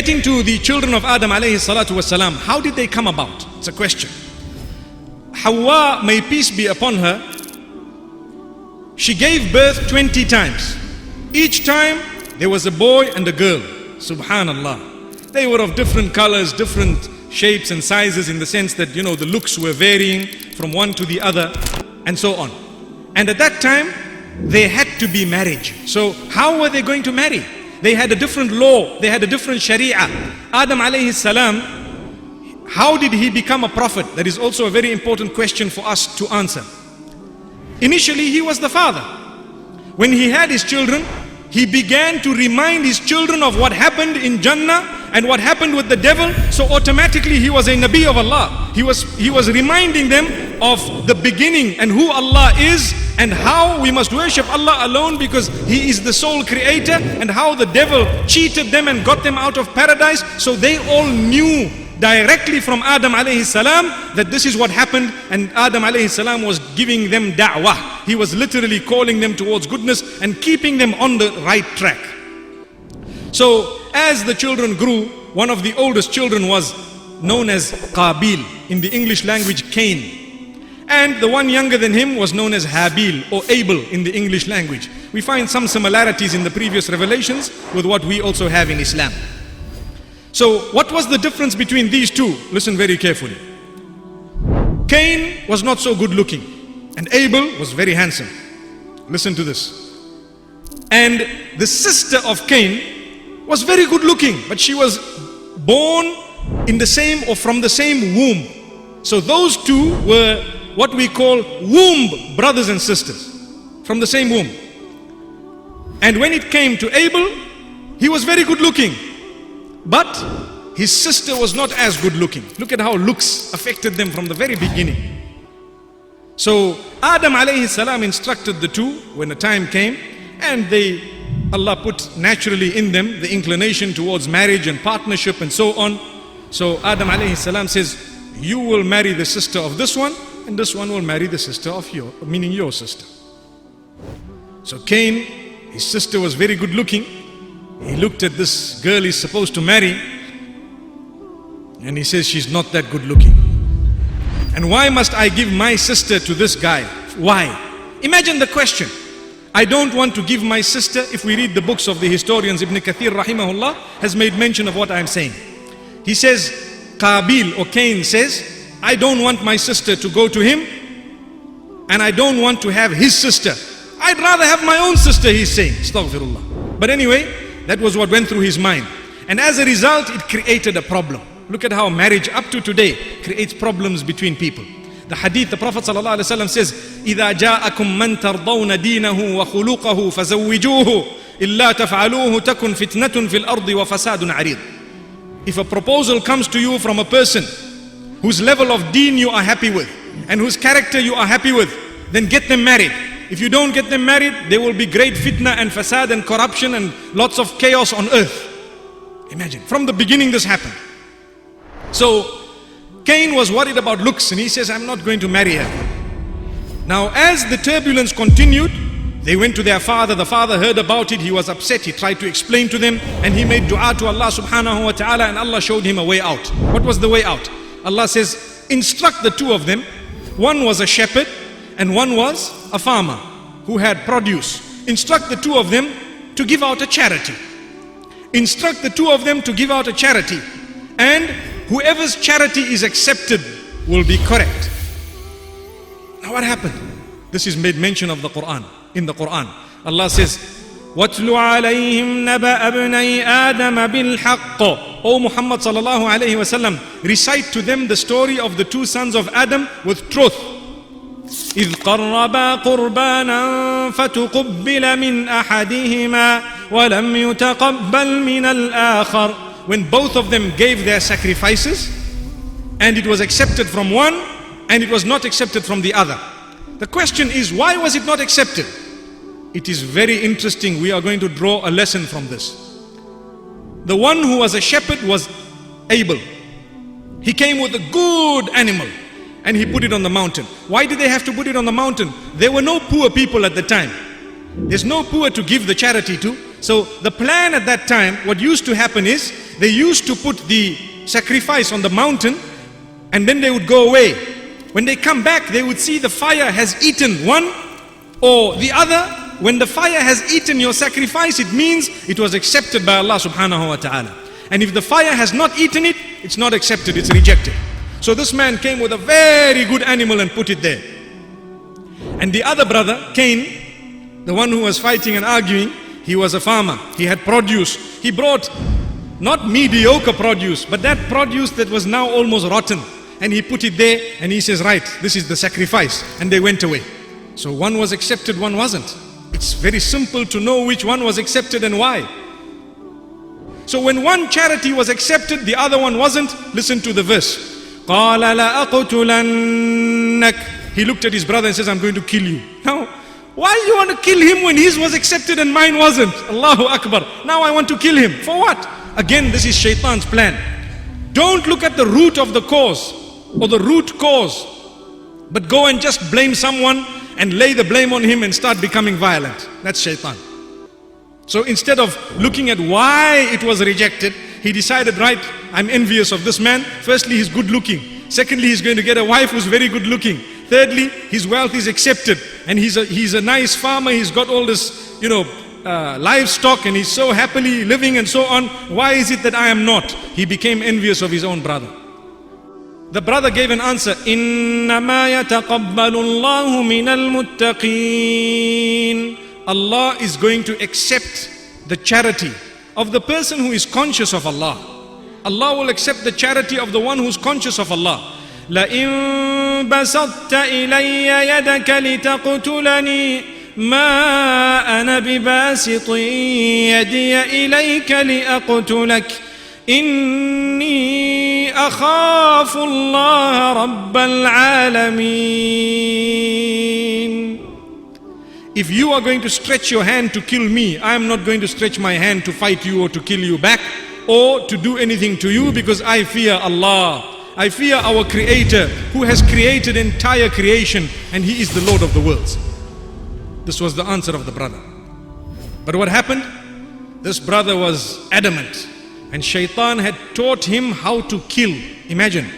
Getting to the children of Adam alayhi salatu wasalam, how did they come about? It's a question. Hawa, may peace be upon her, she gave birth 20 times. Each time there was a boy and a girl. Subhanallah. They were of different colors, different shapes and sizes, in the sense that, the looks were varying from one to the other and so on. And at that time, they had to be marriage. So how were they going to marry? They had a different law, they had a different sharia. Adam alayhi salam, how did he become a prophet? That is also a very important question for us to answer. Initially, he was the father. When he had his children, he began to remind his children of what happened in Jannah and what happened with the devil. So automatically he was a Nabi of Allah. He was reminding them of the beginning and who Allah is and how we must worship Allah alone because He is the sole creator, and how the devil cheated them and got them out of paradise. So they all knew directly from Adam alayhi salam that this is what happened, and Adam alayhi salam was giving them da'wah. He was literally calling them towards goodness and keeping them on the right track. So as the children grew, one of the oldest children was known as Qabil, in the English language Cain, and the one younger than him was known as Habil or Abel in the English language. We find some similarities in the previous revelations with what we also have in Islam. So what was the difference between these two? Listen very carefully. Cain was not so good looking and Abel was very handsome. Listen to this. And the sister of Cain was very good looking, but she was born in the same or from the same womb. So those two were what we call womb brothers and sisters, from the same womb. And when it came to Abel, he was very good looking, but his sister was not as good looking. Look at how looks affected them from the very beginning. So Adam alayhi salam instructed the two when the time came, and Allah put naturally in them the inclination towards marriage and partnership and so on. So Adam alayhi salam says, you will marry the sister of this one, and this one will marry the sister of meaning your sister. So Cain, his sister was very good looking. He looked at this girl he's supposed to marry, and he says, she's not that good looking. And why must I give my sister to this guy? Why? Imagine the question. I don't want to give my sister. If we read the books of the historians, Ibn Kathir rahimahullah has made mention of what I'm saying. He says, Qabil or Cain says, I don't want my sister to go to him, and I don't want to have his sister. I'd rather have my own sister, he's saying. Astaghfirullah. But anyway, that was what went through his mind. And as a result, it created a problem. Look at how marriage up to today creates problems between people. The hadith, the Prophet ﷺ says, إِذَا جَاءَكُمْ مَنْ تَرْضَوْنَ دِينَهُ وَخُلُقَهُ فَزَوِّجُوهُ إِلَّا تَفْعَلُوهُ تَكُنْ فِتْنَةٌ فِي الْأَرْضِ وَفَسَادٌ عَرِيضٌ. If a proposal comes to you from a person whose level of deen you are happy with and whose character you are happy with, then get them married. If you don't get them married, there will be great fitna and fasad and corruption and lots of chaos on earth. Imagine, from the beginning this happened. So Cain was worried about looks, and he says, I'm not going to marry her. Now as the turbulence continued, they went to their father. The father heard about it. He was upset. He tried to explain to them, and he made dua to Allah subhanahu wa ta'ala, and Allah showed him a way out. What was the way out? Allah says, instruct the two of them. One was a shepherd and one was a farmer who had produce. Instruct the two of them to give out a charity. Instruct the two of them to give out a charity, and whoever's charity is accepted will be correct. Now what happened? This is made mention of the Quran. In the Quran, Allah says, وَاتْلُ عَلَيْهِمْ نَبَأَ ابْنَيْ آدَمَ بِالْحَقِّ. O Muhammad sallallahu alayhi wasallam, recite to them the story of the two sons of Adam with truth. إِذْ قَرَّبَا قُرْبَانًا فَتُقُبِّلَ مِنْ أَحَدِهِمَا وَلَمْ يُتَقَبَّلْ مِنَ الْآخَرِ. When both of them gave their sacrifices, and it was accepted from one and it was not accepted from the other. The question is, why was it not accepted? It is very interesting. We are going to draw a lesson from this. The one who was a shepherd was Abel. He came with a good animal and he put it on the mountain. Why did they have to put it on the mountain? There were no poor people at the time. There's no poor to give the charity to. So the plan at that time, what used to happen is, they used to put the sacrifice on the mountain and then they would go away. When they come back, they would see the fire has eaten one or the other. When the fire has eaten your sacrifice, it means it was accepted by Allah subhanahu wa ta'ala. And if the fire has not eaten it, it's not accepted, it's rejected. So this man came with a very good animal and put it there. And the other brother, Cain, the one who was fighting and arguing, he was a farmer. He had produce. He brought not mediocre produce, but that produce that was now almost rotten. And he put it there and he says, right, this is the sacrifice. And they went away. So one was accepted, one wasn't. It's very simple to know which one was accepted and why. So when one charity was accepted, the other one wasn't, listen to the verse. قَالَ لَأَقْتُلَنَّكَ. He looked at his brother and says, I'm going to kill you. Now, why do you want to kill him when his was accepted and mine wasn't? Allahu Akbar. Now I want to kill him. For what? Again, this is shaitan's plan. Don't look at the root of the cause or the root cause, but go and just blame someone and lay the blame on him and start becoming violent. That's shaitan. So instead of looking at why it was rejected, he decided, right, I'm envious of this man. Firstly, he's good looking. Secondly, he's going to get a wife who's very good looking. Thirdly, his wealth is accepted. And he's a nice farmer. He's got all this, livestock, and he's so happily living and so on. Why is it that I am not? He became envious of his own brother. The brother gave an answer, إِنَّمَا يَتَقَبَّلُ اللَّهُ مِنَ الْمُتَّقِينَ. Allah is going to accept the charity of the person who is conscious of Allah. Allah will accept the charity of the one who's conscious of Allah. لَإِن بَسَطْتَ إِلَيَّ يَدَكَ لِتَقْتُلَنِي مَا أَنَا بِبَاسِطٍ يَدِيَ إِلَيْكَ لِأَقْتُلَكَ إِنِّي أَخَافُ اللَّهَ رَبَّ الْعَالَمِينَ. If you are going to stretch your hand to kill me, I am not going to stretch my hand to fight you or to kill you back or to do anything to you, because I fear Allah. I fear our Creator who has created entire creation, and He is the Lord of the worlds. This was the answer of the brother. But what happened? This brother was adamant, and shaitan had taught him how to kill. Imagine,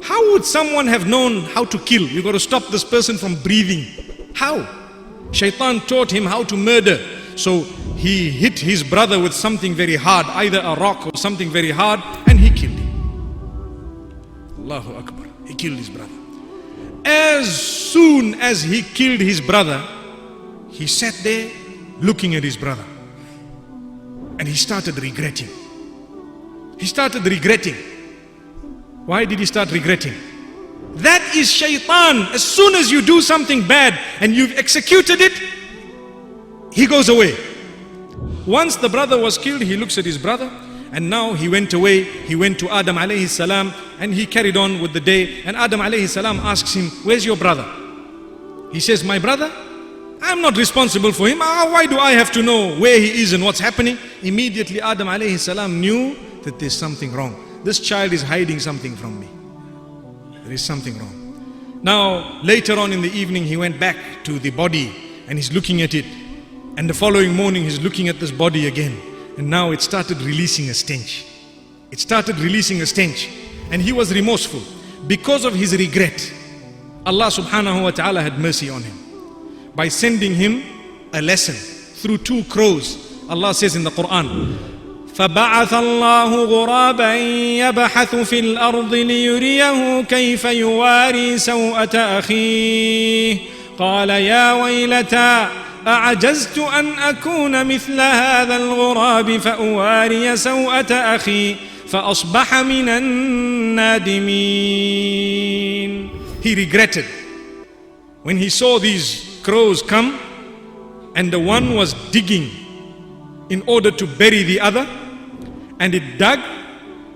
how would someone have known how to kill? You got to stop this person from breathing. How? Shaitan taught him how to murder. So he hit his brother with something very hard, either a rock or something very hard, and he killed him. Allahu Akbar. He killed his brother. As soon as he killed his brother, he sat there looking at his brother, and he started regretting. He started regretting. Why did he start regretting? That is shaitan. As soon as you do something bad and you've executed it, he goes away. Once the brother was killed, he looks at his brother, and now he went away. He went to Adam alayhi salam, and he carried on with the day. And Adam alayhi salam asks him, where's your brother? He says, my brother? I'm not responsible for him. Why do I have to know where he is and what's happening? Immediately Adam alayhi salam knew that there's something wrong. This child is hiding something from me. There is something wrong. Now, later on in the evening, he went back to the body and he's looking at it. And the following morning, he's looking at this body again. And now it started releasing a stench. It started releasing a stench. And he was remorseful. Because of his regret, Allah subhanahu wa ta'ala had mercy on him by sending him a lesson through two crows. Allah says in the Quran, فَبَعَثَ اللَّهُ غُرَابًا يَبْحَثُ فِي الْأَرْضِ لِيُرِيَهُ كَيْفَ يُوَارِي سَوْءَةَ أَخِيهِ قَالَ يَا وَيْلَتَى أَعَجَزْتُ أَنْ أَكُونَ مِثْلَ هَذَا الْغُرَابِ فَأُوَارِيَ سَوْءَةَ أَخِي فَأَصْبَحَ مِنَ النَّادِمِينَ. He regretted when he saw these crows come, and the one was digging in order to bury the other, and it dug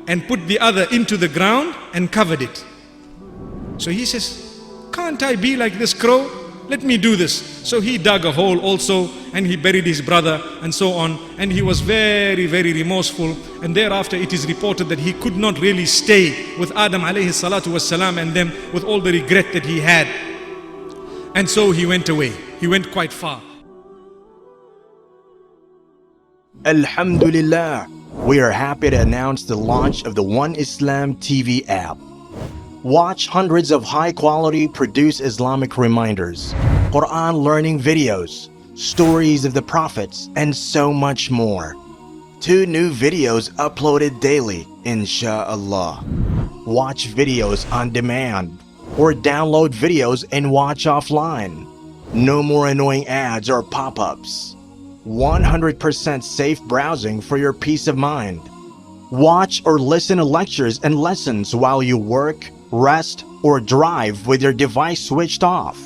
and put the other into the ground and covered it. So he says, can't I be like this crow? Let me do this. So he dug a hole also, and he buried his brother and so on, and he was very, very remorseful. And thereafter it is reported that he could not really stay with Adam alayhi salatu wassalam and them with all the regret that he had. And so he went away. He went quite far. Alhamdulillah, we are happy to announce the launch of the One Islam TV app. Watch hundreds of high-quality produced Islamic reminders, Quran learning videos, stories of the prophets, and so much more. 2 new videos uploaded daily, inshallah. Watch videos on demand or download videos and watch offline. No more annoying ads or pop-ups. 100% safe browsing for your peace of mind. Watch or listen to lectures and lessons while you work, rest, or drive with your device switched off.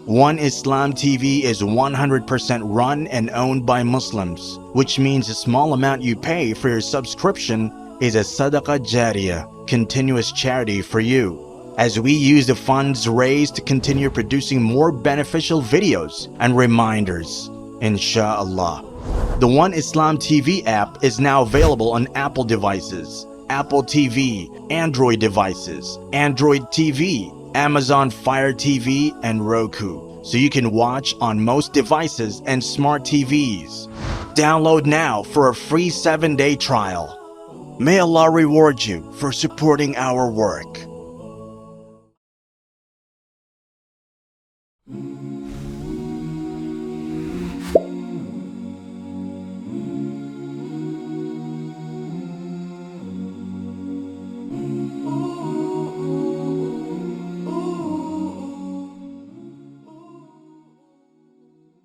One Islam TV is 100% run and owned by Muslims, which means the small amount you pay for your subscription is a SADAQAH JARIYAH, continuous charity for you, as we use the funds raised to continue producing more beneficial videos and reminders, inshallah. The One Islam TV app is now available on Apple devices, Apple TV, Android devices, Android TV, Amazon Fire TV, and Roku, so you can watch on most devices and smart TVs. Download now for a free 7-day trial. May Allah reward you for supporting our work.